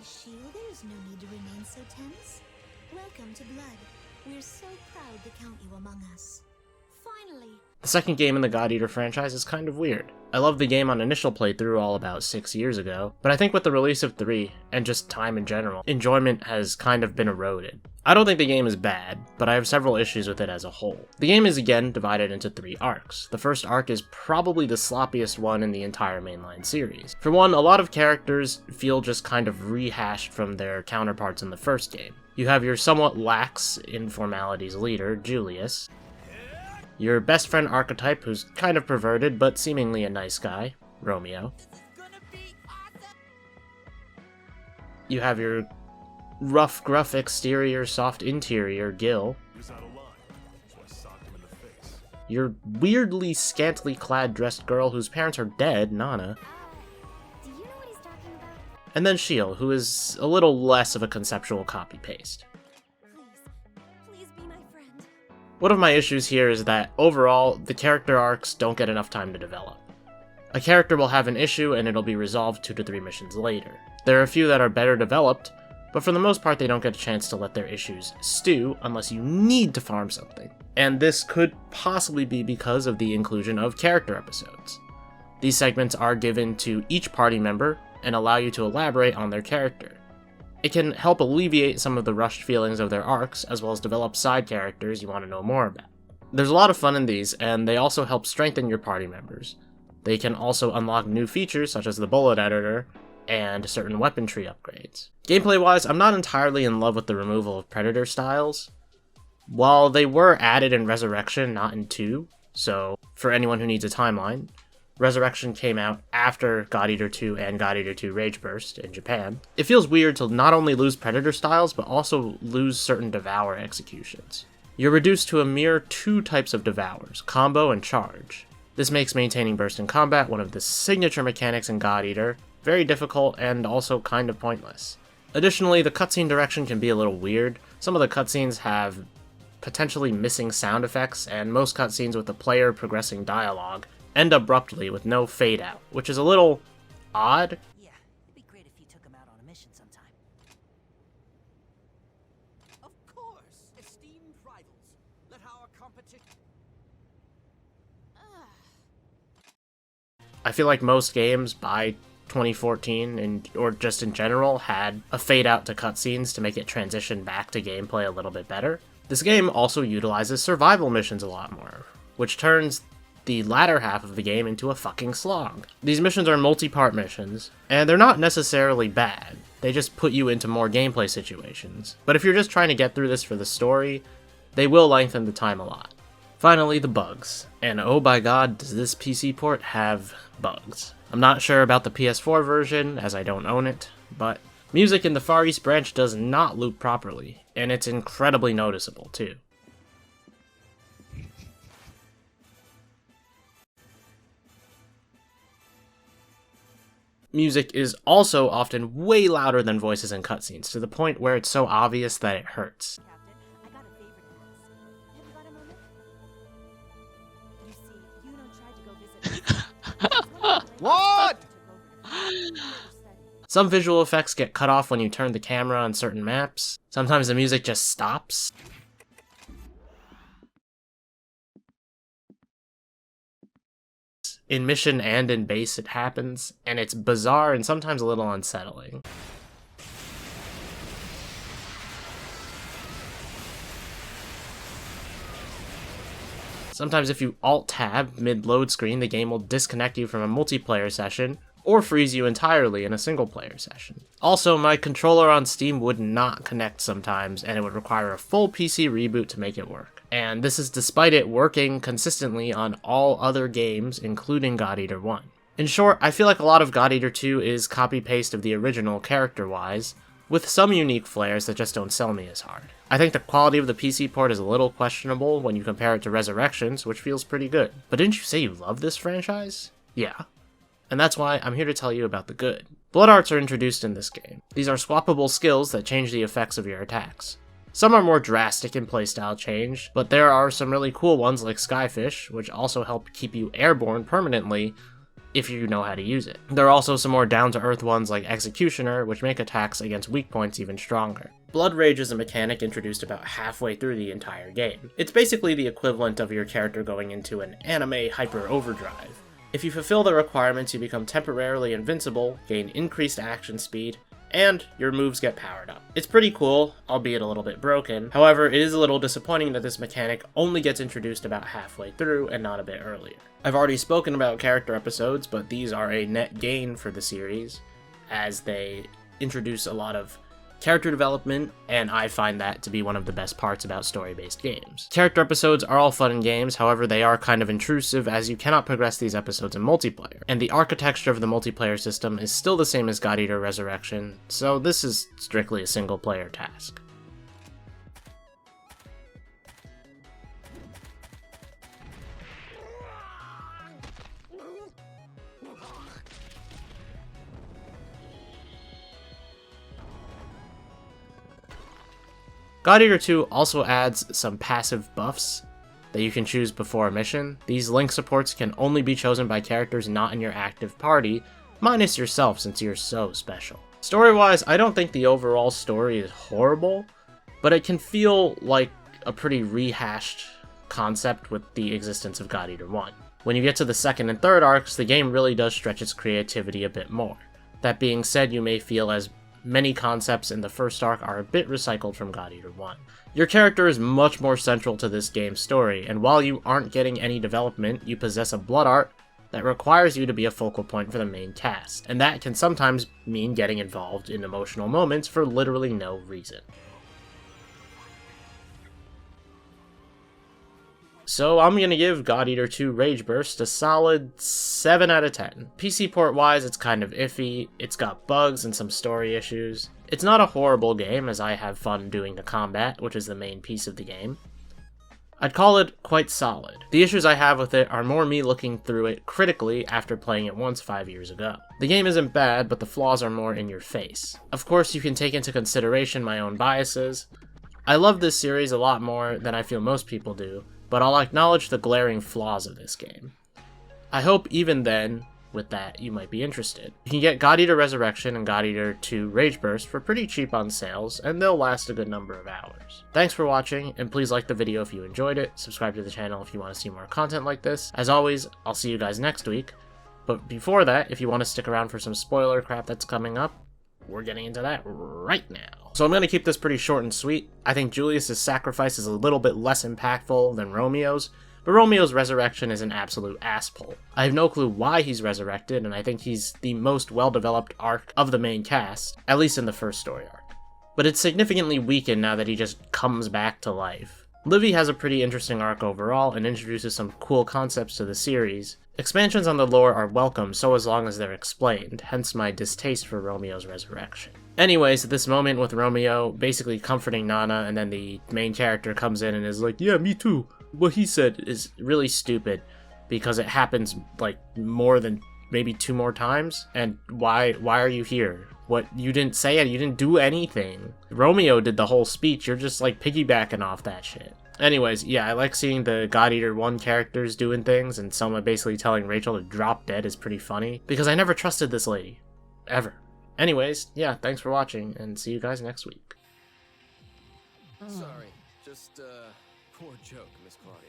shield, there's no need to remain so tense. Welcome to Blood. We're so proud to count you among us. Finally! The second game in the God Eater franchise is kind of weird. I loved the game on initial playthrough all about 6 years ago, but I think with the release of 3, and just time in general, enjoyment has kind of been eroded. I don't think the game is bad, but I have several issues with it as a whole. The game is again divided into 3 arcs. The first arc is probably the sloppiest one in the entire mainline series. For one, a lot of characters feel just kind of rehashed from their counterparts in the first game. You have your somewhat lax in formalities leader, Julius, your best friend archetype who's kind of perverted but seemingly a nice guy, Romeo. You have your rough, gruff exterior, soft interior, Gil. Your weirdly scantily clad dressed girl whose parents are dead, Nana. And then Shiel, who is a little less of a conceptual copy-paste. Please be my friend. One of my issues here is that, overall, the character arcs don't get enough time to develop. A character will have an issue and it'll be resolved 2 to 3 missions later. There are a few that are better developed, but for the most part they don't get a chance to let their issues stew unless you need to farm something. And this could possibly be because of the inclusion of character episodes. These segments are given to each party member and allow you to elaborate on their character. It can help alleviate some of the rushed feelings of their arcs, as well as develop side characters you want to know more about. There's a lot of fun in these, and they also help strengthen your party members. They can also unlock new features such as the bullet editor and certain weapon tree upgrades. Gameplay-wise, I'm not entirely in love with the removal of Predator styles. While they were added in Resurrection, not in 2, so for anyone who needs a timeline, Resurrection came out after God Eater 2 and God Eater 2 Rage Burst in Japan. It feels weird to not only lose Predator styles, but also lose certain Devour executions. You're reduced to a mere 2 types of Devours, Combo and Charge. This makes maintaining burst in combat one of the signature mechanics in God Eater, very difficult and also kind of pointless. Additionally, the cutscene direction can be a little weird. Some of the cutscenes have potentially missing sound effects, and most cutscenes with the player progressing dialogue end abruptly with no fade out, which is a little odd. Yeah, it'd be great if you took him out on a mission sometime. Of course, esteemed rivals, let our competition. I feel like most games by 2014, or just in general, had a fade out to cutscenes to make it transition back to gameplay a little bit better. This game also utilizes survival missions a lot more, which turns the latter half of the game into a fucking slog. These missions are multi-part missions, and they're not necessarily bad. They just put you into more gameplay situations. But if you're just trying to get through this for the story, they will lengthen the time a lot. Finally, the bugs. And oh by god, does this PC port have bugs. I'm not sure about the PS4 version, as I don't own it, but music in the Far East branch does not loop properly, and it's incredibly noticeable too. Music is also often way louder than voices in cutscenes, to the point where it's so obvious that it hurts. Captain, I got a favor to ask. Have you got a moment? You see, Yuno tried to go visit. What? Some visual effects get cut off when you turn the camera on certain maps. Sometimes the music just stops. In mission and in base it happens, and it's bizarre and sometimes a little unsettling. Sometimes if you alt-tab mid-load screen, the game will disconnect you from a multiplayer session, or freeze you entirely in a single-player session. Also, my controller on Steam would not connect sometimes, and it would require a full PC reboot to make it work. And this is despite it working consistently on all other games, including God Eater 1. In short, I feel like a lot of God Eater 2 is copy-paste of the original character-wise, with some unique flares that just don't sell me as hard. I think the quality of the PC port is a little questionable when you compare it to Resurrections, which feels pretty good. But didn't you say you love this franchise? Yeah. And that's why I'm here to tell you about the good. Blood arts are introduced in this game. These are swappable skills that change the effects of your attacks. Some are more drastic in playstyle change, but there are some really cool ones like Skyfish, which also help keep you airborne permanently if you know how to use it. There are also some more down-to-earth ones like Executioner, which make attacks against weak points even stronger. Blood Rage is a mechanic introduced about halfway through the entire game. It's basically the equivalent of your character going into an anime hyper overdrive. If you fulfill the requirements, you become temporarily invincible, gain increased action speed, and your moves get powered up. It's pretty cool, albeit a little bit broken. However, it is a little disappointing that this mechanic only gets introduced about halfway through and not a bit earlier. I've already spoken about character episodes, but these are a net gain for the series, as they introduce a lot of character development, and I find that to be one of the best parts about story-based games. Character episodes are all fun in games, however they are kind of intrusive as you cannot progress these episodes in multiplayer, and the architecture of the multiplayer system is still the same as God Eater Resurrection, so this is strictly a single-player task. God Eater 2 also adds some passive buffs that you can choose before a mission. These link supports can only be chosen by characters not in your active party, minus yourself since you're so special. Story-wise, I don't think the overall story is horrible, but it can feel like a pretty rehashed concept with the existence of God Eater 1. When you get to the second and third arcs, the game really does stretch its creativity a bit more. That being said, you may feel as many concepts in the first arc are a bit recycled from God Eater 1. Your character is much more central to this game's story, and while you aren't getting any development, you possess a blood art that requires you to be a focal point for the main cast, and that can sometimes mean getting involved in emotional moments for literally no reason. So I'm gonna give God Eater 2 Rage Burst a solid 7 out of 10. PC port wise, it's kind of iffy, it's got bugs and some story issues. It's not a horrible game as I have fun doing the combat, which is the main piece of the game. I'd call it quite solid. The issues I have with it are more me looking through it critically after playing it once 5 years ago. The game isn't bad, but the flaws are more in your face. Of course, you can take into consideration my own biases. I love this series a lot more than I feel most people do, but I'll acknowledge the glaring flaws of this game. I hope even then, with that, you might be interested. You can get God Eater Resurrection and God Eater 2 Rage Burst for pretty cheap on sales, and they'll last a good number of hours. Thanks for watching, and please like the video if you enjoyed it, subscribe to the channel if you want to see more content like this. As always, I'll see you guys next week, but before that, if you want to stick around for some spoiler crap that's coming up, we're getting into that right now. So I'm going to keep this pretty short and sweet. I think Julius's sacrifice is a little bit less impactful than Romeo's, but Romeo's resurrection is an absolute asspull. I have no clue why he's resurrected, and I think he's the most well-developed arc of the main cast, at least in the first story arc. But it's significantly weakened now that he just comes back to life. Livy has a pretty interesting arc overall and introduces some cool concepts to the series. Expansions on the lore are welcome so as long as they're explained, hence my distaste for Romeo's resurrection. Anyways, this moment with Romeo basically comforting Nana and then the main character comes in and is like, yeah, me too. What he said is really stupid because it happens like more than maybe 2 more times. And why are you here? What, you didn't say it, you didn't do anything. Romeo did the whole speech, you're just like piggybacking off that shit. Anyways, yeah, I like seeing the God Eater 1 characters doing things, and Selma basically telling Rachel to drop dead is pretty funny, because I never trusted this lady. Ever. Anyways, yeah, thanks for watching, and see you guys next week. Sorry, just, poor joke, Miss Claudia.